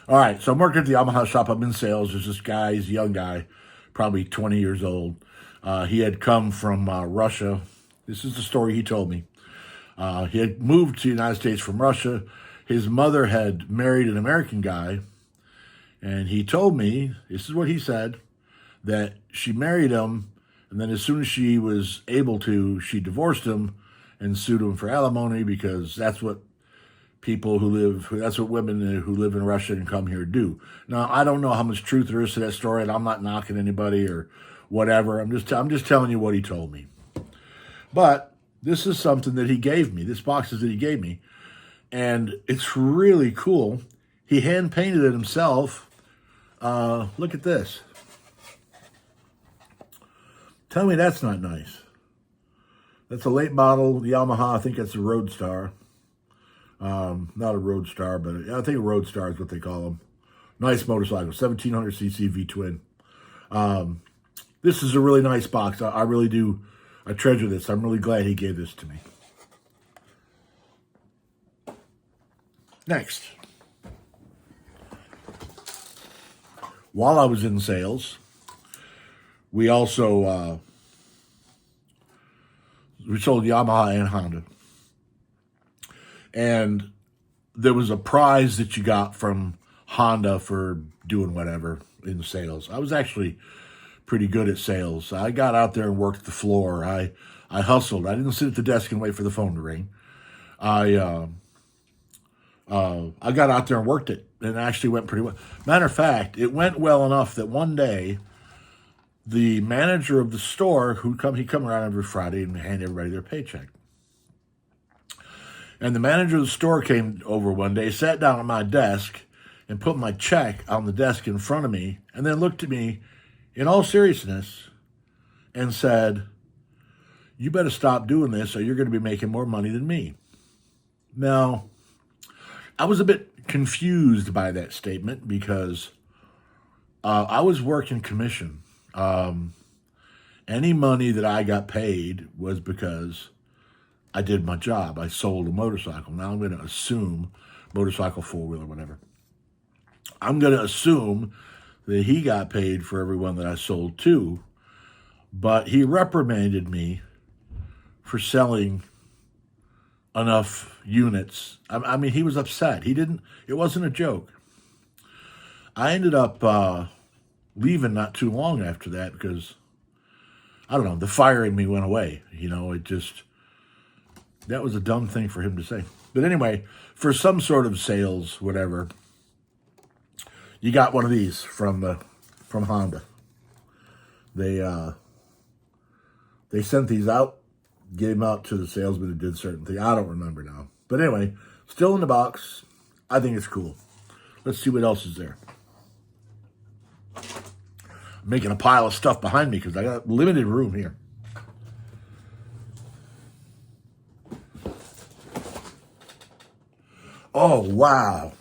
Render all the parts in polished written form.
All right, so I'm working at the Yamaha shop. I'm in sales. There's this guy, he's a young guy, probably 20 years old. He had come from Russia. This is the story he told me. He had moved to the United States from Russia. His mother had married an American guy, and he told me, this is what he said, that she married him, and then as soon as she was able to, she divorced him and sued him for alimony because that's what that's what women who live in Russia and come here do. Now, I don't know how much truth there is to that story, and I'm not knocking anybody or whatever. I'm just telling you what he told me. But this is something that he gave me. This box is that he gave me, and it's really cool. He hand painted it himself. Look at this. Tell me that's not nice. That's a late model Yamaha. I think that's a Roadstar. Not a Roadstar, but I think a Roadstar is what they call them. Nice motorcycle, 1700cc V-twin. This is a really nice box. I really do. I treasure this. I'm really glad he gave this to me. Next. While I was in sales, we also we sold Yamaha and Honda. And there was a prize that you got from Honda for doing whatever in sales. I was actually pretty good at sales. I got out there and worked the floor. I hustled. I didn't sit at the desk and wait for the phone to ring. I got out there and worked it, and it actually went pretty well. Matter of fact, it went well enough that one day, the manager of the store, he come around every Friday and hand everybody their paycheck. And the manager of the store came over one day, sat down at my desk, and put my check on the desk in front of me, and then looked at me in all seriousness and said, "You better stop doing this or you're going to be making more money than me." Now, I was a bit confused by that statement because I was working commission. Any money that I got paid was because I did my job. I sold a motorcycle. Now I'm going to assume motorcycle, four-wheeler, whatever. I'm going to assume that he got paid for everyone that I sold to, but he reprimanded me for selling enough units. I mean, he was upset. It wasn't a joke. I ended up leaving not too long after that because, I don't know, the fire in me went away. That was a dumb thing for him to say. But anyway, for some sort of sales, whatever, you got one of these from Honda. They sent these out, gave them out to the salesman who did certain things. I don't remember now. But anyway, still in the box. I think it's cool. Let's see what else is there. I'm making a pile of stuff behind me because I got limited room here. Oh, wow.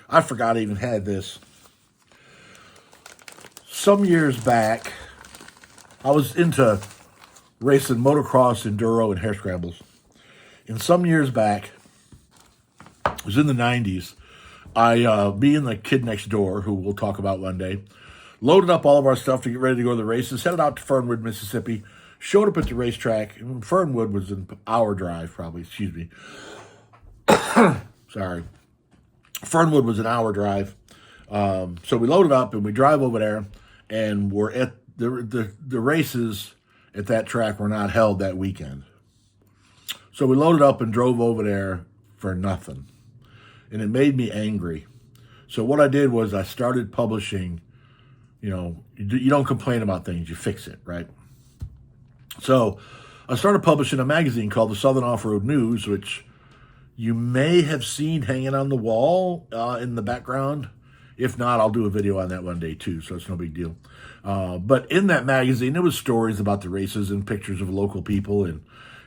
I forgot I even had this. Some years back, I was into racing motocross, enduro, and hare scrambles. And some years back, it was in the 90s, me and the kid next door, who we'll talk about one day, loaded up all of our stuff to get ready to go to the races, headed out to Fernwood, Mississippi, showed up at the racetrack. And Fernwood was an hour drive, probably, excuse me. Sorry. Fernwood was an hour drive. So we loaded up and we drive over there, and we're at the races at that track were not held that weekend. So we loaded up and drove over there for nothing. And it made me angry. So what I did was I started publishing, you don't complain about things, you fix it, right? So I started publishing a magazine called the Southern Off-Road News, which you may have seen hanging on the wall in the background. If not, I'll do a video on that one day too, so it's no big deal. But in that magazine, there was stories about the races and pictures of local people,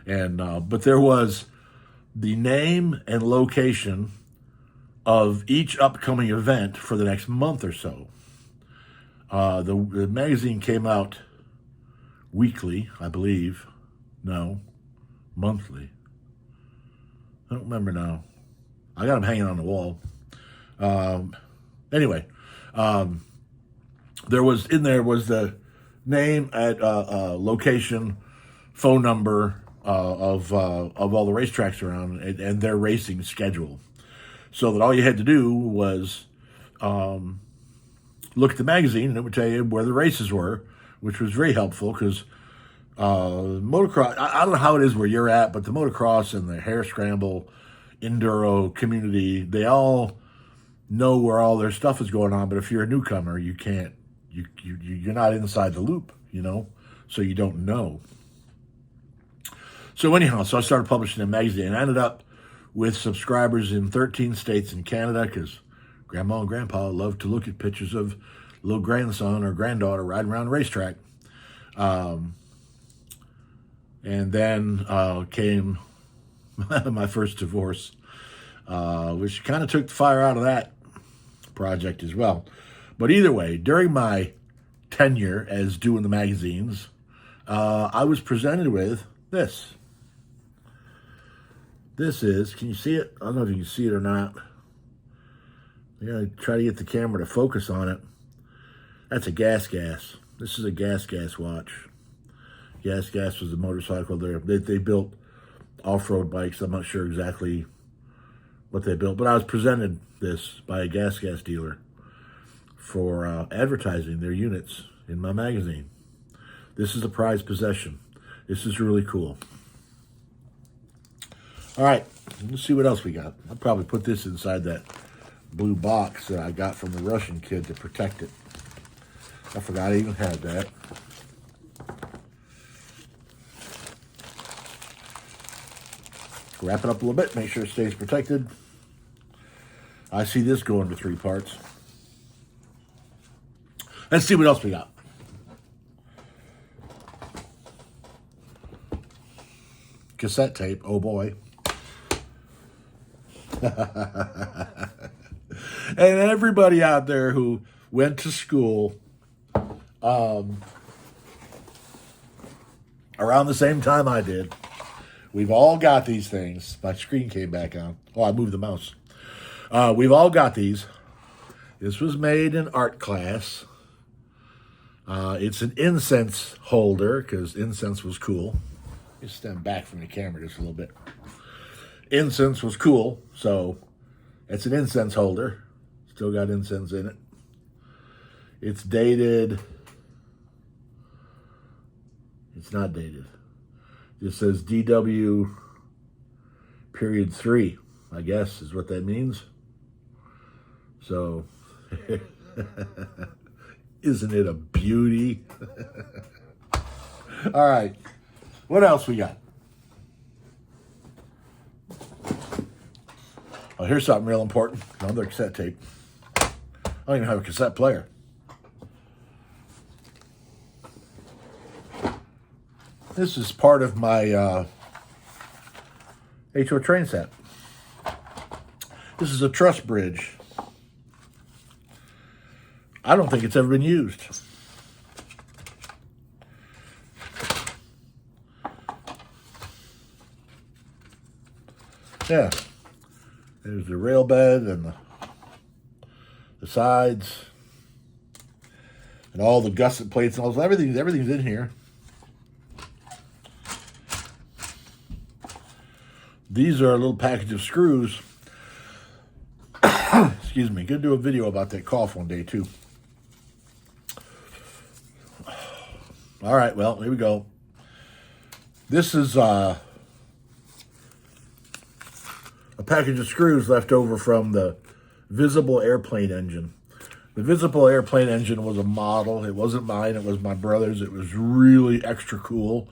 but there was the name and location of each upcoming event for the next month or so. The magazine came out weekly, I believe. No, monthly. I don't remember now. I got them hanging on the wall. Anyway, there was the name at location, phone number of all the racetracks around and their racing schedule, so that all you had to do was look at the magazine and it would tell you where the races were, which was very helpful because motocross. I don't know how it is where you're at, but the motocross and the hare scramble, enduro community, they all know where all their stuff is going on. But if you're a newcomer, you can't. You're not inside the loop, so you don't know. So anyhow, I started publishing a magazine, and I ended up with subscribers in 13 states in Canada because Grandma and Grandpa loved to look at pictures of little grandson or granddaughter riding around the racetrack. And then came my first divorce, which kind of took the fire out of that project as well. But either way, during my tenure as doing the magazines, I was presented with this. This is, can you see it? I don't know if you can see it or not. I'm going to try to get the camera to focus on it. That's a Gas. This is a Gas watch. Gas was a motorcycle there. They built off-road bikes. I'm not sure exactly what they built, but I was presented this by a Gas dealer for advertising their units in my magazine. This is a prized possession. This is really cool. All right, let's see what else we got. I'll probably put this inside that blue box that I got from the Russian kid to protect it. I forgot I even had that. Wrap it up a little bit, make sure it stays protected. I see this going to 3 parts. Let's see what else we got. Cassette tape, oh boy. And everybody out there who went to school around the same time I did, we've all got these things. My screen came back on. Oh, I moved the mouse. We've all got these. This was made in art class. It's an incense holder because incense was cool. Just stand back from the camera just a little bit. Incense was cool, so it's an incense holder. Still got incense in it. It's dated. It's not dated. It says DW period 3, I guess is what that means. So, isn't it a beauty? All right, what else we got? Oh, here's something real important. Another cassette tape. I don't even have a cassette player. This is part of my HO train set. This is a truss bridge. I don't think it's ever been used. Yeah. There's the rail bed and the sides and all the gusset plates and all everything's in here. These are a little package of screws. Excuse me. Gonna do a video about that cough one day too. All right, well, here we go. This is a package of screws left over from the Visible airplane engine. The Visible airplane engine was a model. It wasn't mine. It was my brother's. It was really extra cool.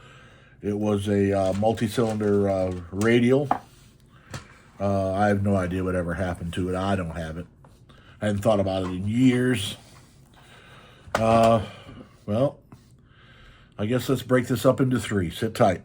It was a multi-cylinder radial. I have no idea what ever happened to it. I don't have it. I hadn't thought about it in years. Well, I guess let's break this up into 3. Sit tight.